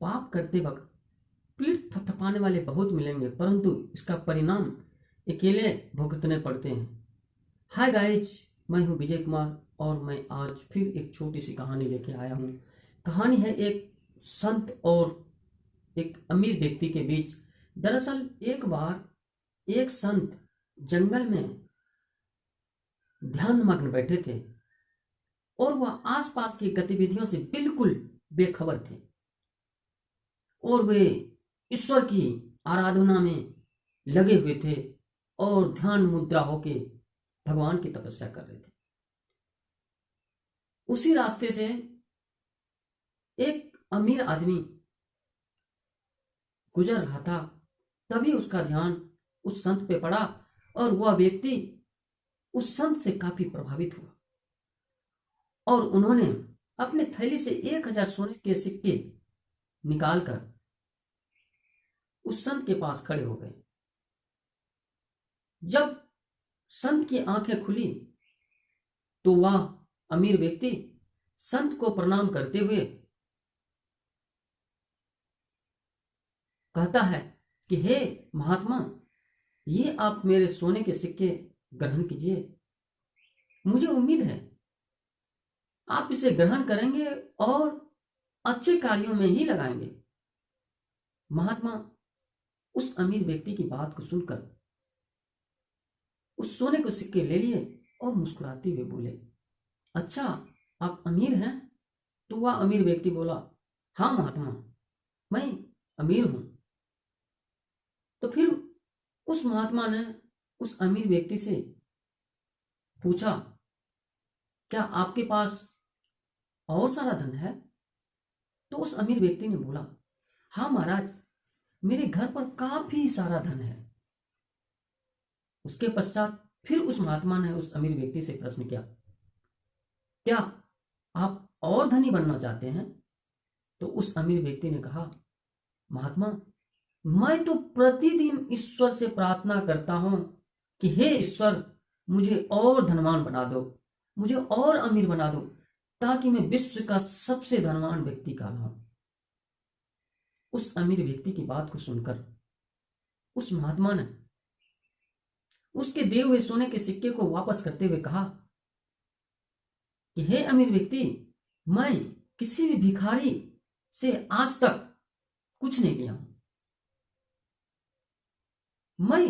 पाप करते वक्त पीठ थपथपाने वाले बहुत मिलेंगे, परंतु इसका परिणाम अकेले भुगतने पड़ते हैं। हाय गाइज, मैं हूं विजय कुमार और मैं आज फिर एक छोटी सी कहानी लेके आया हूं। कहानी है एक संत और एक अमीर व्यक्ति के बीच। दरअसल एक बार एक संत जंगल में ध्यान मग्न बैठे थे और वह आसपास की गतिविधियों से बिल्कुल बेखबर थे और वे ईश्वर की आराधना में लगे हुए थे और ध्यान मुद्रा होके भगवान की तपस्या कर रहे थे। उसी रास्ते से एक अमीर आदमी गुजर रहा था। तभी उसका ध्यान उस संत पे पड़ा और वह व्यक्ति उस संत से काफी प्रभावित हुआ और उन्होंने अपने थैली से 1000 सोने के सिक्के निकालकर उस संत के पास खड़े हो गए। जब संत की आंखें खुली तो वह अमीर व्यक्ति संत को प्रणाम करते हुए कहता है कि हे महात्मा, ये आप मेरे सोने के सिक्के ग्रहण कीजिए। मुझे उम्मीद है आप इसे ग्रहण करेंगे और अच्छे कार्यों में ही लगाएंगे। महात्मा उस अमीर व्यक्ति की बात को सुनकर उस सोने के सिक्के ले लिए और मुस्कुराते हुए बोले, अच्छा आप अमीर हैं? तो वह अमीर व्यक्ति बोला, हाँ महात्मा, मैं अमीर हूं। तो फिर उस महात्मा ने उस अमीर व्यक्ति से पूछा, क्या आपके पास और सारा धन है? तो उस अमीर व्यक्ति ने बोला, हाँ महाराज, मेरे घर पर काफी सारा धन है। उसके पश्चात फिर उस महात्मा ने उस अमीर व्यक्ति से प्रश्न किया, क्या आप और धनी बनना चाहते हैं? तो उस अमीर व्यक्ति ने कहा, महात्मा, मैं तो प्रतिदिन ईश्वर से प्रार्थना करता हूं कि हे ईश्वर, मुझे और धनवान बना दो, मुझे और अमीर बना दो, ताकि मैं विश्व का सबसे धनवान व्यक्ति कहलाऊं। उस अमीर व्यक्ति की बात को सुनकर उस महात्मा ने उसके दिए हुए सोने के सिक्के को वापस करते हुए कहा कि हे अमीर व्यक्ति, मैं किसी भी भिखारी से आज तक कुछ नहीं लिया हूं। मैं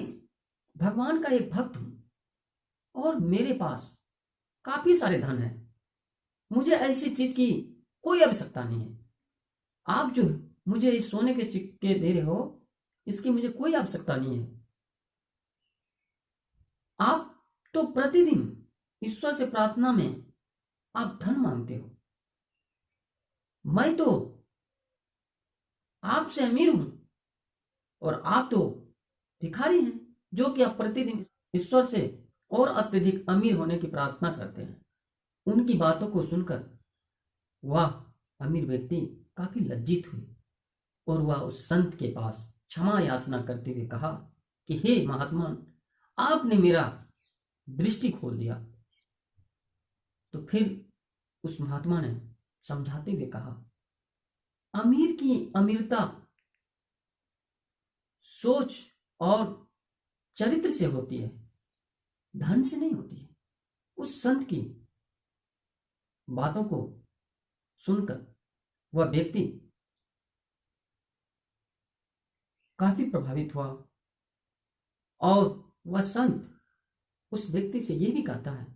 भगवान का एक भक्त हूं और मेरे पास काफी सारे धन है। मुझे ऐसी चीज की कोई आवश्यकता नहीं है। आप जो मुझे इस सोने के सिक्के दे रहे हो, इसकी मुझे कोई आवश्यकता नहीं है। आप तो प्रतिदिन ईश्वर से प्रार्थना में आप धन मांगते हो। मैं तो आपसे अमीर हूं और आप तो भिखारी हैं, जो कि आप प्रतिदिन ईश्वर से और अत्यधिक अमीर होने की प्रार्थना करते हैं। उनकी बातों को सुनकर वह अमीर व्यक्ति काफी लज्जित हुई और वह उस संत के पास क्षमा याचना करते हुए कहा कि हे महात्मा, आपने मेरा दृष्टि खोल दिया। तो फिर उस महात्मा ने समझाते हुए कहा, अमीर की अमीरता सोच और चरित्र से होती है, धन से नहीं होती है। उस संत की बातों को सुनकर वह व्यक्ति काफी प्रभावित हुआ और वह संत उस व्यक्ति से यह भी कहता है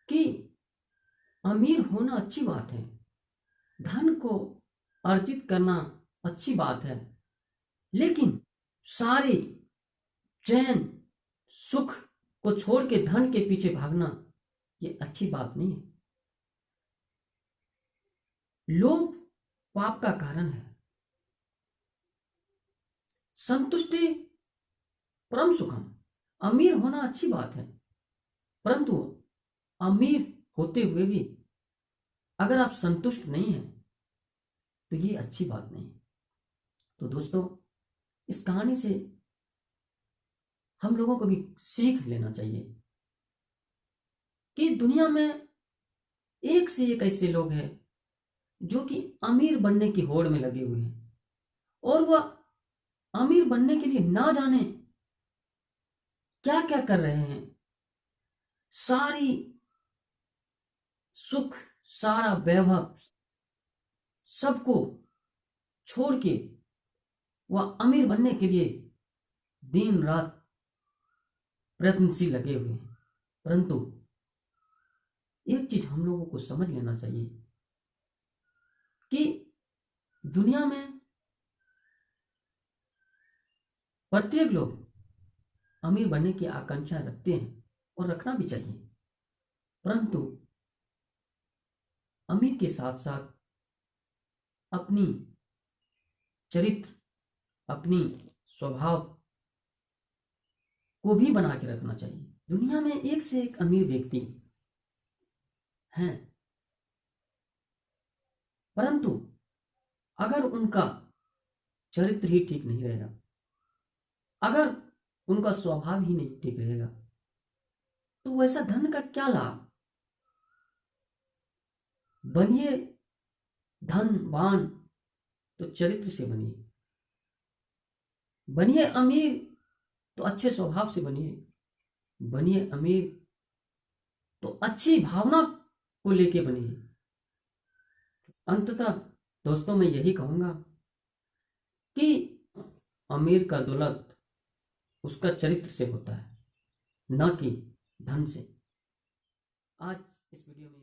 कि अमीर होना अच्छी बात है, धन को अर्जित करना अच्छी बात है, लेकिन सारे चैन सुख को छोड़ के धन के पीछे भागना ये अच्छी बात नहीं है। लोभ पाप का कारण है। संतुष्टि परम सुखम। अमीर होना अच्छी बात है, परंतु अमीर होते हुए भी अगर आप संतुष्ट नहीं हैं तो ये अच्छी बात नहीं है। तो दोस्तों, इस कहानी से हम लोगों को भी सीख लेना चाहिए कि दुनिया में एक से एक ऐसे लोग हैं जो कि अमीर बनने की होड़ में लगे हुए हैं, और वह अमीर बनने के लिए ना जाने क्या क्या कर रहे हैं। सारी सुख, सारा वैभव सबको छोड़ के वह अमीर बनने के लिए दिन रात प्रयत्नशील लगे हुए हैं। परंतु एक चीज हम लोगों को समझ लेना चाहिए कि दुनिया में प्रत्येक लोग अमीर बनने की आकांक्षा रखते हैं और रखना भी चाहिए, परंतु अमीर के साथ साथ अपनी चरित्र, अपनी स्वभाव को भी बना के रखना चाहिए। दुनिया में एक से एक अमीर व्यक्ति हैं, परंतु अगर उनका चरित्र ही ठीक नहीं रहेगा, अगर उनका स्वभाव ही नहीं ठीक रहेगा, तो वैसा धन का क्या लाभ। बनिए धनवान तो चरित्र से बनिए, बनिए अमीर तो अच्छे स्वभाव से बनिए, बनिए अमीर तो अच्छी भावना को लेके बनिए। अंततः दोस्तों मैं यही कहूंगा कि अमीर का दौलत उसका चरित्र से होता है, न कि धन से। आज इस वीडियो में